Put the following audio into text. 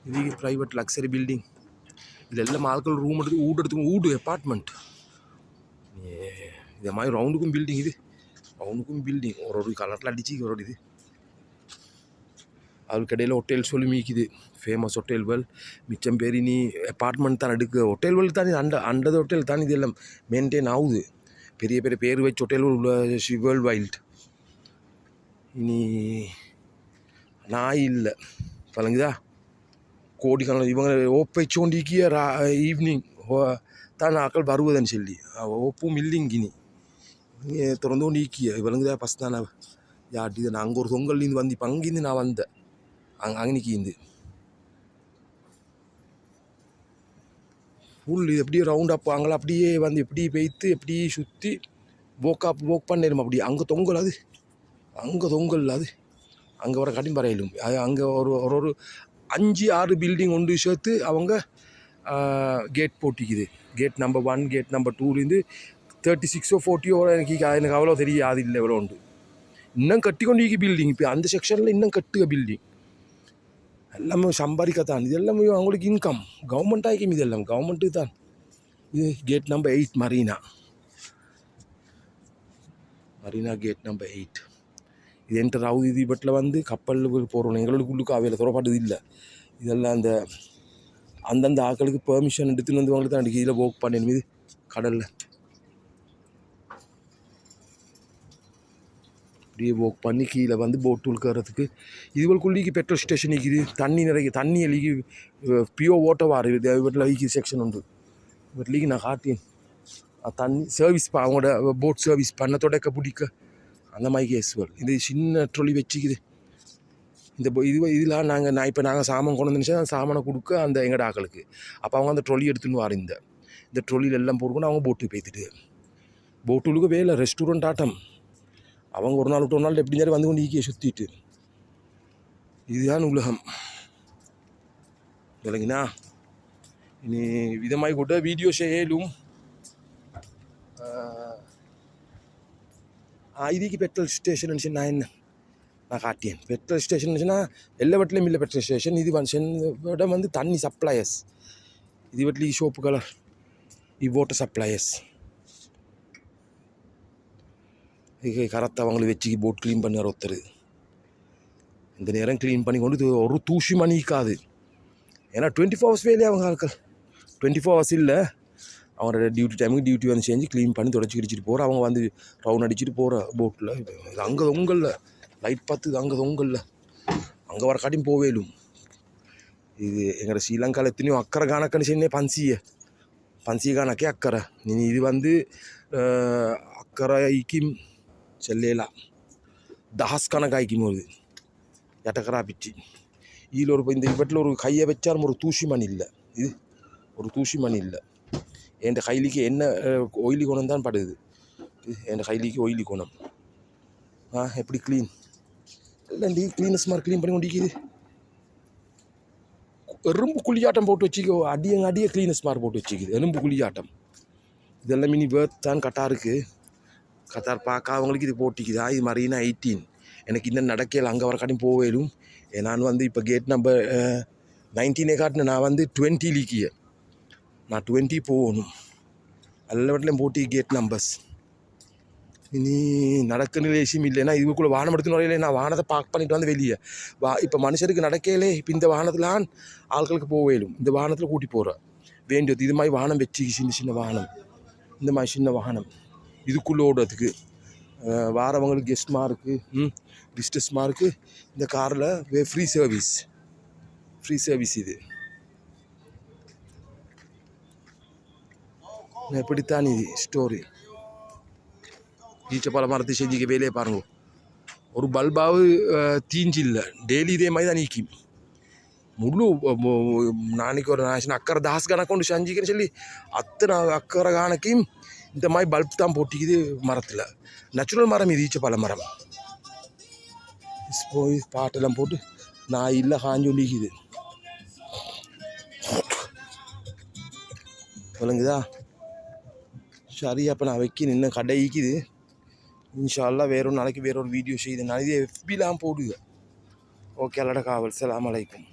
இது private luxury building. இதெல்லாம் ஆட்கள் ரூம் எடுத்து வீடு அப்பார்ட்மெண்ட். இதே மாதிரி ரவுண்டுக்கும் பில்டிங். இது ரவுண்டுக்கும் பில்டிங் ஒரு கலரில் அடிச்சு ஒரு இது. அதுக்கு இடையில் ஹோட்டல் சொல்லி மீக்குது. ஃபேமஸ் ஹோட்டல் வெல் மிச்சம் பேர் நீ அப்பார்ட்மெண்ட் தான் எடுக்க. ஹோட்டல் வெல் தான் அண்டது ஹோட்டல் தான் இதெல்லாம் மெயின்டைன் ஆகுது. பெரிய பெரிய பேர் வச்சு ஹோட்டல் வேர்ல்ட் வைல்ட். இனி நாய் இல்லை பழங்குதா கோடிக்கணக்கில் இவங்க ஓப்பை சோண்டிக்கிய ஈவினிங் தான் ஆக்கள் வருவதுன்னு சொல்லி ஓப்பும் இல்லைங்கினி திறந்து நீக்கிய இவளுங்குதா ஃபஸ்ட் தான் நான் யாட்டி நான் அங்கே ஒரு தொங்கல்லேருந்து வந்து இப்போ அங்கேருந்து நான் வந்தேன் அங்கனிக்கிந்து ஃபுல் இது எப்படியே ரவுண்ட் அப் அங்கே அப்படியே வந்து எப்படி பெய்த்து எப்படி சுற்றி போக் பண்ணிடும். அப்படி அங்கே தொங்கல் அது அங்கே தொங்கல் அது அங்கே வர கடிம்பறையிலும் அது அங்கே ஒரு 5-6 பில்டிங் ஒன்று சேர்த்து அவங்க கேட் போட்டிக்குது. கேட் நம்பர் 1 கேட் நம்பர் 2லேருந்து 36 or 40 எனக்கு அவ்வளோ தெரியாது இல்லை எவ்வளோ உண்டு. இன்னும் கட்டி கொண்டு பில்டிங் இப்போ அந்த செக்ஷனில் இன்னும் கட்டுக பில்டிங் எல்லாமே சம்பாதிக்கத்தான். இது எல்லாமே அவங்களுக்கு இன்கம் கவர்மெண்ட் ஆகிக்கும். இது எல்லாம் கவர்மெண்ட்டு தான். இது gate number 8 Marina gate number 8. இது என்டர் ஆகுது. இது பட்டில் வந்து கப்பலுக்கு போகிறோம். எங்களுக்கு உள்ளுக்கு அவையில் துறப்பாட்டது இல்லை. இதெல்லாம் அந்தந்த ஆக்களுக்கு பெர்மிஷன் எடுத்துன்னு வந்து அவங்களுக்கு தான் இதில் ஒர்க் பண்ணணும். இது கடலில் அப்படியே ஒர்க் பண்ணி கீழே வந்து போட்டு உழுக்கிறதுக்கு இதுவளுக்குள்ளிக்கு பெட்ரோல் ஸ்டேஷன் இருக்குது. தண்ணி எலிக்கு பியோ ஓட்ட வாரு இது வீட்டில் வைக்கிற செக்ஷன் உண்டு. வீட்டிலேக்கு நான் காட்டேன் தண்ணி சர்வீஸ் அவங்களோட போட் சர்வீஸ் பண்ண தொடக்க பிடிக்க அந்த மாதிரி கேஸுகள். இது சின்ன ட்ரொலி வச்சுக்குது. இந்த இதில் நாங்கள் சாமான் கொண்டு வந்துச்சா சாமானை கொடுக்க அந்த எங்கட ஆக்களுக்கு அப்போ அவங்க அந்த ட்ரொலி எடுத்துன்னு வார இந்த ட்ரொலியில் எல்லாம் போட்டுக்கணும். அவங்க போட்டு போய்த்துட்டு போட்டுகளுக்கு வேலை ரெஸ்டாரண்ட் ஆட்டம். அவங்க ஒரு நாள் விட்டு ஒரு நாள் எப்படி நேரம் வந்து கொண்டு ஈக்கிய சுற்றிட்டு இதுதான் உலகம் இல்லைங்கண்ணா. இனி விதமாய் கூட வீடியோ செய்யலும். இதுக்கு பெட்ரோல் ஸ்டேஷன் நான் காட்டியேன். பெட்ரோல் ஸ்டேஷன் இருந்துச்சுன்னா எல்லா வீட்லேயும் இல்லை பெட்ரோல் ஸ்டேஷன். இது வந்து தண்ணி சப்ளையர்ஸ். இது வீட்டில் சோப்பு கலர் வாட்டர் சப்ளையர்ஸ். இது கரெக்டாக அவங்களை வச்சு போட் க்ளீன் பண்ண ஒருத்தர் இந்த நேரம் க்ளீன் பண்ணி கொண்டு ஒரு தூசி மணிக்காது. ஏன்னா 24 hours வேலையே அவங்க ஆட்கள் 24 hours இல்லை. அவங்களோட டியூட்டி டைமுக்கு டியூட்டி வந்து செஞ்சு க்ளீன் பண்ணி தொடச்சி கிடிச்சிட்டு போகிற. அவங்க வந்து ரவுண்ட் அடிச்சுட்டு போகிற போட்டில் அங்கே தொங்கல்ல லைட் பார்த்து அங்கே தொங்கல்ல அங்கே வர காட்டியும் போவேலும். இது எங்களோட ஸ்ரீலங்காவில் எத்தனையோ அக்கறை காணக்கன்னு சொன்னே பன்சிய காணக்கே அக்கறை. இது வந்து அக்கறைக்கும் செல்லேலாம் தஹஸ் கணக்காய்க்கும் போது எட்டக்கரா பிச்சு இதில் இந்த வீட்டில் ஒரு கையை வச்சாலும் ஒரு தூசி மணி இல்லை. இது ஒரு தூசி மணி இல்லை. என் கைலிக்கு என்ன ஒயிலி குணம் தான் படுது. என் கைலிக்கு ஒயிலி குணம் எப்படி க்ளீன் எல்லாம் க்ளீனஸ் மாதிரி க்ளீன் பண்ணி கொண்டிருக்குது. எறும்பு குழியாட்டம் போட்டு வச்சுக்கோ. அடிய க்ளீனஸ் மாதிரி போட்டு வச்சுக்குது எறும்பு குழியாட்டம். இதெல்லாம் மினி வேர்த் தான் கட்டாருக்கு. கத்தார் பார்க்க அவங்களுக்கு இது போட்டிக்குதா. இது மரீனா 18. எனக்கு இந்த நடக்கையில் அங்கே வர காட்டியும் போவேலும். நான் வந்து இப்போ கேட் நம்பர் 19 காட்டினேன். நான் வந்து 20 லீக்கிய நான் 20 போகணும். எல்லா வீட்டிலையும் போட்டி கேட் நம்பர்ஸ். இனி நடக்க நிலையம் இல்லைன்னா இதுக்குள்ளே வாகனம் எடுத்து நுழையிலே. நான் வாகனத்தை பார்க் பண்ணிட்டு வந்து வெளியே இப்போ மனுஷருக்கு நடக்கையிலே. இப்போ இந்த வாகனத்தில் ஆட்களுக்கு போவேலும். இந்த வாகனத்தில் கூட்டி போகிறேன் வேண்டியது. இது மாதிரி வாகனம் வச்சு சின்ன வாகனம் இந்த மாதிரி சின்ன வாகனம் இதுக்குள்ளே ஓடுறதுக்கு வாரவங்களுக்கு கெஸ்ட்மாக இருக்குது விசிட்டர்ஸ்மாக இருக்குது. இந்த காரில் ஃப்ரீ சர்வீஸ் இது. எப்படித்தான் இது ஸ்டோரி. ஈச்சப்பழ மரத்தை செஞ்சுக்க வேலையை பாருங்க. ஒரு பல்பாவு தீஞ்சு இல்லை. டெய்லி இதே மாதிரி தான் நீக்கும். முழு நாளைக்கு ஒரு நான் அக்கறை தாஸ் கணக்கு செஞ்சுக்கிறேன்னு சொல்லி அத்தனை அக்கறை கணக்கையும் இந்த மாதிரி பல்ப் தான் போட்டிக்குது மரத்தில். நேச்சுரல் மரம் இது ஈச்சப்பழ மரம். போய் பாட்டெல்லாம் போட்டு நான் இல்லை காஞ்சி ஒலிக்குது விளங்குதா. சரி அப்போ நான் வைக்கணும். இன்னும் கடை ஈக்குது. இன்ஷா அல்லாஹ் வேறொரு நாளைக்கு வேறொரு வீடியோ செய்து நான் இது FBலாம் போடுங்க. ஓகே அல்லடா காவல். அஸ்ஸலாமு அலைக்கும்.